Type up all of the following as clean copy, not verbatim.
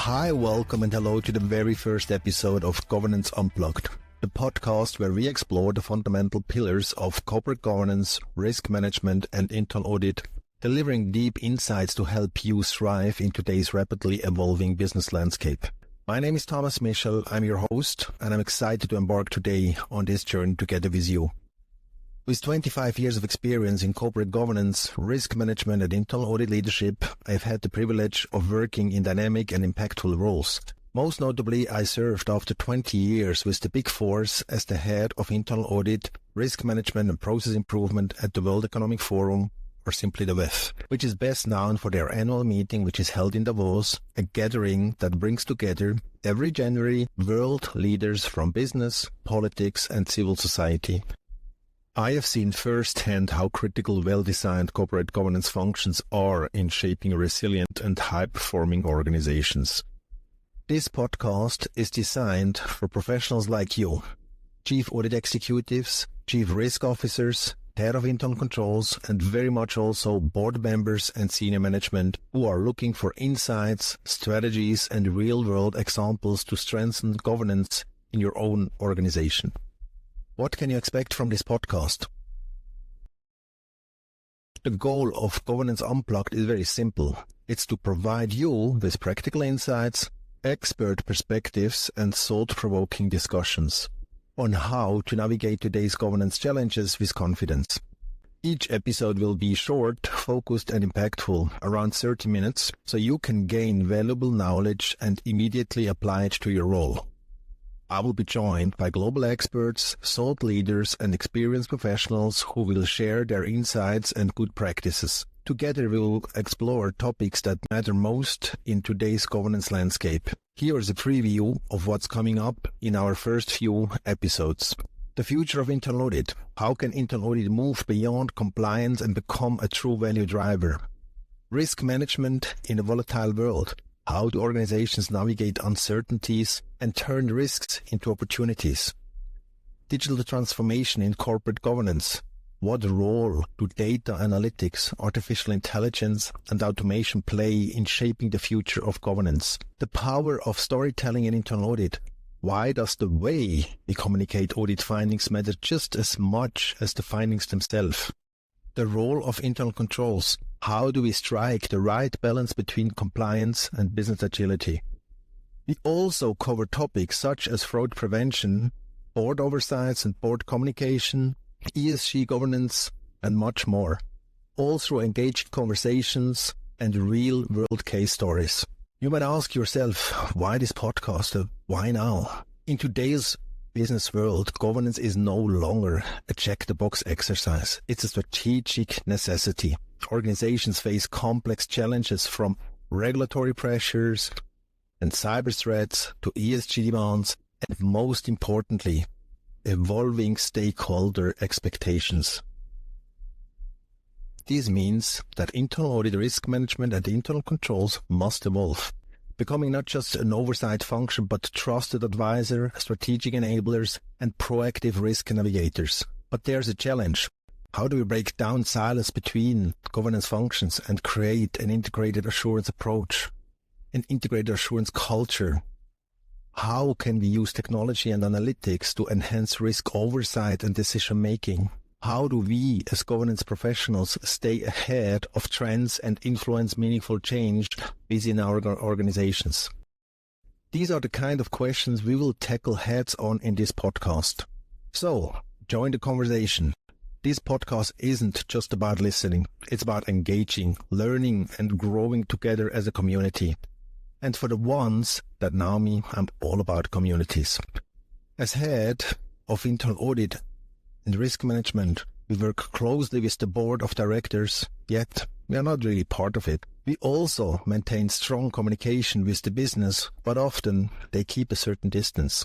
Hi, welcome and hello to the very first episode of Governance Unplugged, the podcast where we explore the fundamental pillars of corporate governance, risk management and internal audit, delivering deep insights to help you thrive in today's rapidly evolving business landscape. My name is Thomas Michel, I'm your host, and I'm excited to embark today on this journey together with you. With 25 years of experience in corporate governance, risk management and internal audit leadership, I've had the privilege of working in dynamic and impactful roles. Most notably, I served after 20 years with the Big Fours as the head of internal audit, risk management and process improvement at the World Economic Forum, or simply the WEF, which is best known for their annual meeting which is held in Davos, a gathering that brings together every January world leaders from business, politics and civil society. I have seen firsthand how critical well-designed corporate governance functions are in shaping resilient and high-performing organizations. This podcast is designed for professionals like you, chief audit executives, chief risk officers, head of internal controls, and very much also board members and senior management who are looking for insights, strategies, and real-world examples to strengthen governance in your own organization. What can you expect from this podcast? The goal of Governance Unplugged is very simple. It's to provide you with practical insights, expert perspectives, and thought-provoking discussions on how to navigate today's governance challenges with confidence. Each episode will be short, focused, and impactful, around 30 minutes, so you can gain valuable knowledge and immediately apply it to your role. I will be joined by global experts, thought leaders, and experienced professionals who will share their insights and good practices. Together we will explore topics that matter most in today's governance landscape. Here is a preview of what's coming up in our first few episodes. The future of internal audit. How can internal audit move beyond compliance and become a true value driver? Risk management in a volatile world. How do organizations navigate uncertainties and turn risks into opportunities? Digital transformation in corporate governance. What role do data analytics, artificial intelligence, and automation play in shaping the future of governance? The power of storytelling in internal audit. Why does the way we communicate audit findings matter just as much as the findings themselves? The role of internal controls. How do we strike the right balance between compliance and business agility? We also cover topics such as fraud prevention, board oversights and board communication, ESG governance, and much more, all through engaged conversations and real-world case stories. You might ask yourself, why this podcast? Why now? In today's business world, governance is no longer a check-the-box exercise. It's a strategic necessity. Organizations face complex challenges from regulatory pressures and cyber threats to ESG demands, and most importantly, evolving stakeholder expectations. This means that internal audit, risk management and internal controls must evolve, becoming not just an oversight function but trusted advisor, strategic enablers and proactive risk navigators. But there's a challenge. How do we break down silos between governance functions and create an integrated assurance approach, an integrated assurance culture? How can we use technology and analytics to enhance risk oversight and decision-making? How do we, as governance professionals, stay ahead of trends and influence meaningful change within our organizations? These are the kind of questions we will tackle heads-on in this podcast. So, join the conversation. This podcast isn't just about listening. It's about engaging, learning, and growing together as a community. And for the ones that know me, I'm all about communities. As head of internal audit and risk management, we work closely with the board of directors, yet we are not really part of it. We also maintain strong communication with the business, but often they keep a certain distance.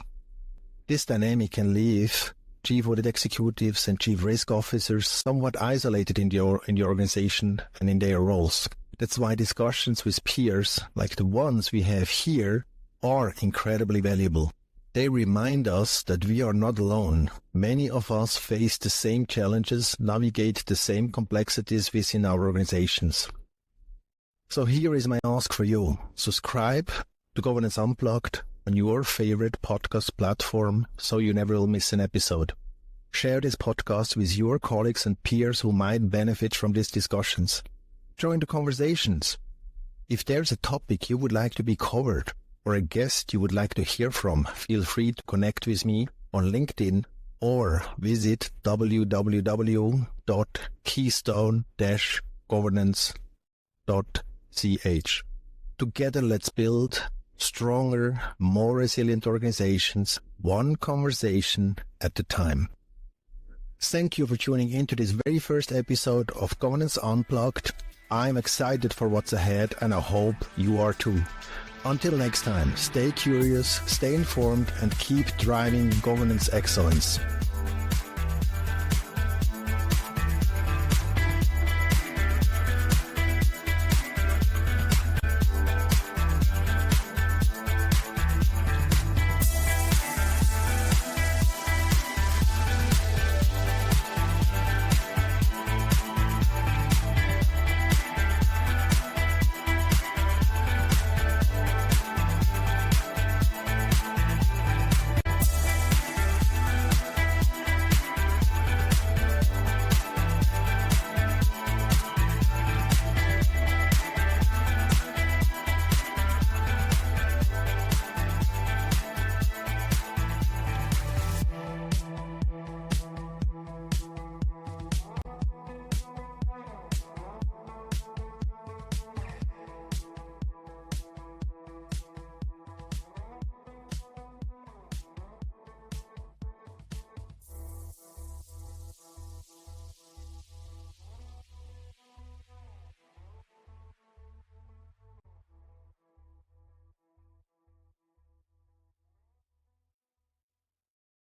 This dynamic can leave chief audit executives and chief risk officers somewhat isolated in the organization and in their roles. That's why discussions with peers, like the ones we have here, are incredibly valuable. They remind us that we are not alone. Many of us face the same challenges, navigate the same complexities within our organizations. So here is my ask for you. Subscribe to Governance Unplugged on your favorite podcast platform so you never will miss an episode. Share this podcast with your colleagues and peers who might benefit from these discussions. Join the conversations. If there's a topic you would like to be covered or a guest you would like to hear from, feel free to connect with me on LinkedIn or visit www.keystone-governance.ch. Together, let's build stronger, more resilient organizations, one conversation at a time. Thank you for tuning into this very first episode of Governance Unplugged. I'm excited for what's ahead, and I hope you are too. Until next time, stay curious, stay informed, and keep driving governance excellence.